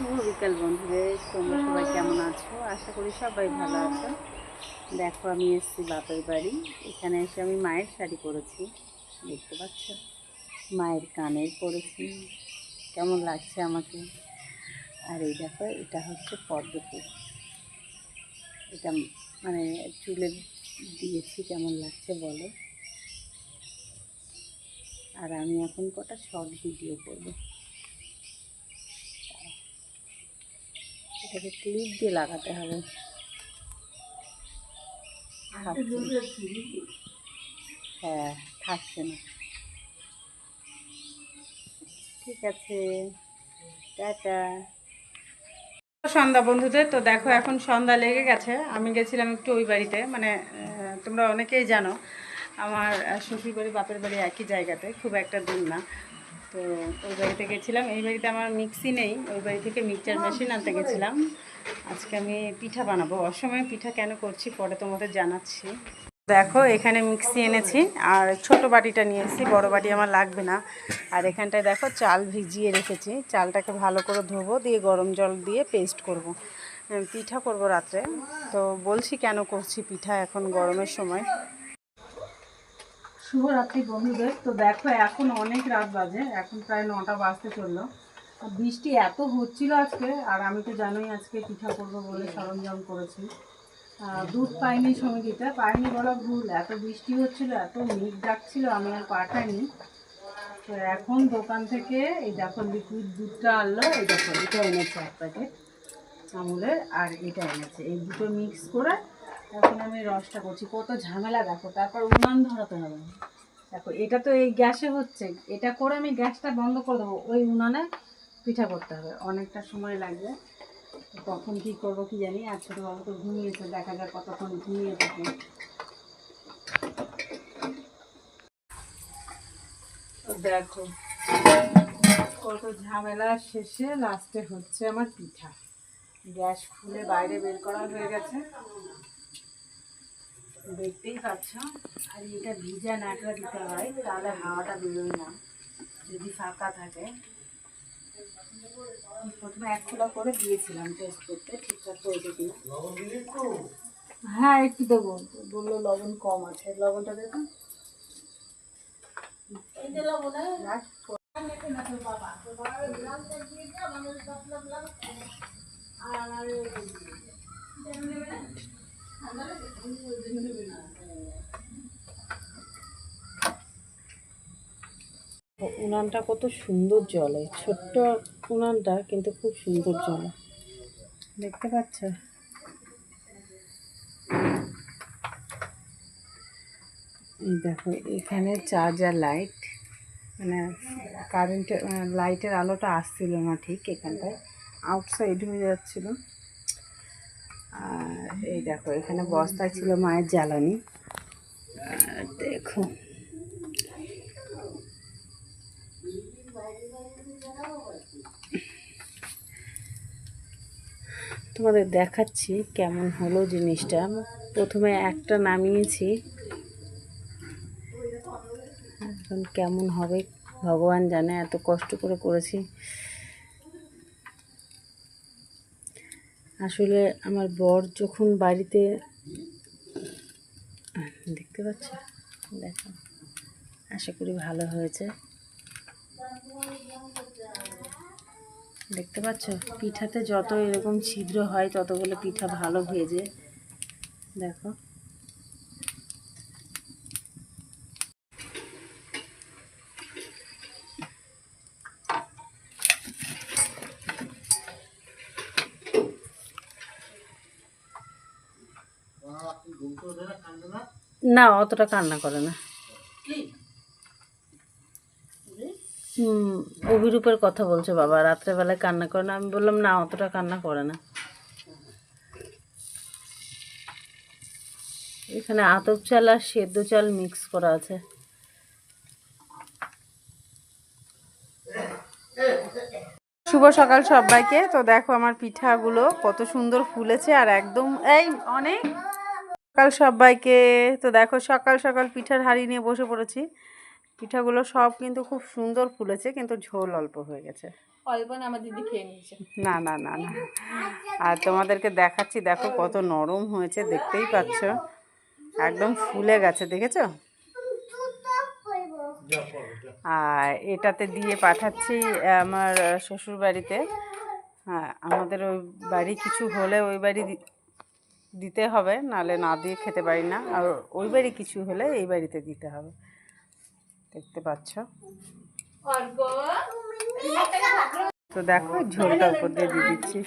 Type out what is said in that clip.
শুভ বিকাল বন্ধুদের, তোমরা সবাই কেমন আছো? আশা করি সবাই ভালো আছো। দেখো, আমি এসেছি বাপের বাড়ি। এখানে এসে আমি মায়ের শাড়ি পরেছি, দেখতে পাচ্ছ, মায়ের কানের পরেছি। কেমন লাগছে আমাকে? আর এই দেখো, এটা হচ্ছে পদ্মফুল, এটা মানে চুলে দিয়েছি। কেমন লাগছে বলো? আর আমি এখন কটা শর্ট ভিডিও করবো। এটাকে ক্লিপ দিয়ে লাগাতে হবে। হ্যাঁ, থাকছে না। ঠিক আছে, টাটা। সন্ধ্যা বন্ধুদের, তো দেখো এখন সন্ধ্যা লেগে গেছে। আমি গেছিলাম একটু ওই বাড়িতে, মানে তোমরা অনেকেই জানো আমার শ্বশুর বাড়ি বাপের বাড়ি একই জায়গাতে, খুব একটা দূর না। তো ওই বাড়িতে গেছিলাম। এই বাড়িতে আমার মিক্সি নেই, ওই বাড়ি থেকে মিক্সচার মেশিন আনতে গেছিলাম। আজকে আমি পিঠা বানাবো। অসময়ে পিঠা কেন করছি পরে তোমাদের জানাচ্ছি। দেখো, এখানে মিক্সি এনেছি আর ছোট বাটিটা নিয়ে এসেছি, বড় বাটি আমার লাগবে না। আর এখানটায় দেখো চাল ভিজিয়ে রেখেছি, চালটাকে ভালো করে ধোবো, দিয়ে গরম জল দিয়ে পেস্ট করব। পিঠা করব রাত্রে। তো বলছি কেন করছি পিঠা এখন গরমের সময়। শুভরাত্রি বন্ধুদের। তো দেখো, এখন অনেক রাত বাজে, এখন প্রায় 9টা বাজতে চললো। বৃষ্টি এত হচ্ছিল আজকে, আর আমি তো জানোই আজকে পিঠা করবো বলে সরঞ্জাম করেছি। দুধ পাইনি, সমিতিটা পাইনি বলা ভুল, এত বৃষ্টি হচ্ছিল, এত মেঘ ডাকছিল, আমি আর পাঠাইনি। তো এখন দোকান থেকে এই দেখো লিকুইড দুধটা আনলো, এই দেখো এটা এনেছে এক প্যাকেট আমুলের, আর এটা এনেছে, এই দুটো মিক্স করে এখন আমি রসটা করছি। কত ঝামেলা দেখো, তারপর উনান ধরাতে হবে। দেখো, এটা তো এই গ্যাসে হচ্ছে, এটা করে আমি গ্যাসটা বন্ধ করে দেবো, ওই উনানে পিঠা করতে হবে, অনেকটা সময় লাগবে। কখন কী করবো কি জানি। আর ছোটো বাবু তো ঘুমিয়েছে, দেখা যাক কতক্ষণ ঘুমিয়ে থাকে। দেখো কত ঝামেলা শেষে লাস্টে হচ্ছে আমার পিঠা। গ্যাস খুলে বাইরে বের করা হয়ে গেছে, দেখতেই পাচ্ছ। আর এটা ভিজা নাকড়া দিতে হয়, তাহলে হাওয়াটা বেরোয় না, যদি ফাঁকা থাকে। প্রথমে এক খোলা করে দিয়েছিলাম টেস্ট করতে, ঠিকঠাক হয়েছে কিনা। হ্যাঁ, একটু দেবো, বললো লবণ কম আছে, লবণটা দেবো। উনানটা কত সুন্দর জলে, ছোট্ট উনানটা কিন্তু খুব সুন্দর জলে, দেখতে পাচ্ছ। এই দেখো, এখানে চার্জার লাইট, মানে কারেন্টের লাইটের আলোটা আসছিল না ঠিক, এখানটায় আউটসাইড হয়ে যাচ্ছিল। আর এই দেখো, এখানে বস্তায় ছিল মায়ের জ্বালানি। আর দেখো, তোমাদের দেখাচ্ছি কেমন হলো জিনিসটা। প্রথমে একটা নামিয়েছি, এখন কেমন হবে ভগবান জানে, এত কষ্ট করে করেছি। আসলে আমার বর যখন বাড়িতে, দেখতে পাচ্ছ, দেখো, আশা করি ভালো হয়েছে। দেখতে পাচ্ছ, পিঠাতে যত এরকম ছিদ্র হয় তত বলে পিঠা ভালো ভেজে। দেখো, না অতটা কান্না করে না। অভিরূপের কথা বলছে বাবা, রাত্রেবেলায় কান্না করে না। আমি বললাম না, অতটা কান্না করে না। এখানে আতপ চাল আর সেদ্ধ চাল মিক্স করা আছে। শুভ সকাল সবাইকে। তো দেখো, আমার পিঠাগুলো কত সুন্দর ফুলেছে, আর একদম এই অনেক সকাল সবাইকে। তো দেখো, সকাল সকাল পিঠার হাঁড়ি নিয়ে বসে পড়েছি। পিঠাগুলো সব কিন্তু খুব সুন্দর ফুলেছে, কিন্তু ঝোল অল্প হয়ে গেছে। অল্প না, আমার দিদি খেয়ে নিয়েছে। না না না না, আর তোমাদেরকে দেখাচ্ছি, দেখো কত নরম হয়েছে, দেখতেই পাচ্ছ একদম ফুলে গেছে, দেখেছো? আর এটাতে দিয়ে পাঠাচ্ছি আমার শ্বশুর বাড়িতে। হ্যাঁ, আমাদের ওই বাড়ি কিছু হলে ওই বাড়ি দিতে হবে, নাহলে না দিয়ে খেতে পারি না। আর ওই বাড়ি কিছু হলে এই বাড়িতে দিতে হবে, দেখতে পাচ্ছ। তো দেখো ঝোলটা উপর দিয়ে দিচ্ছি।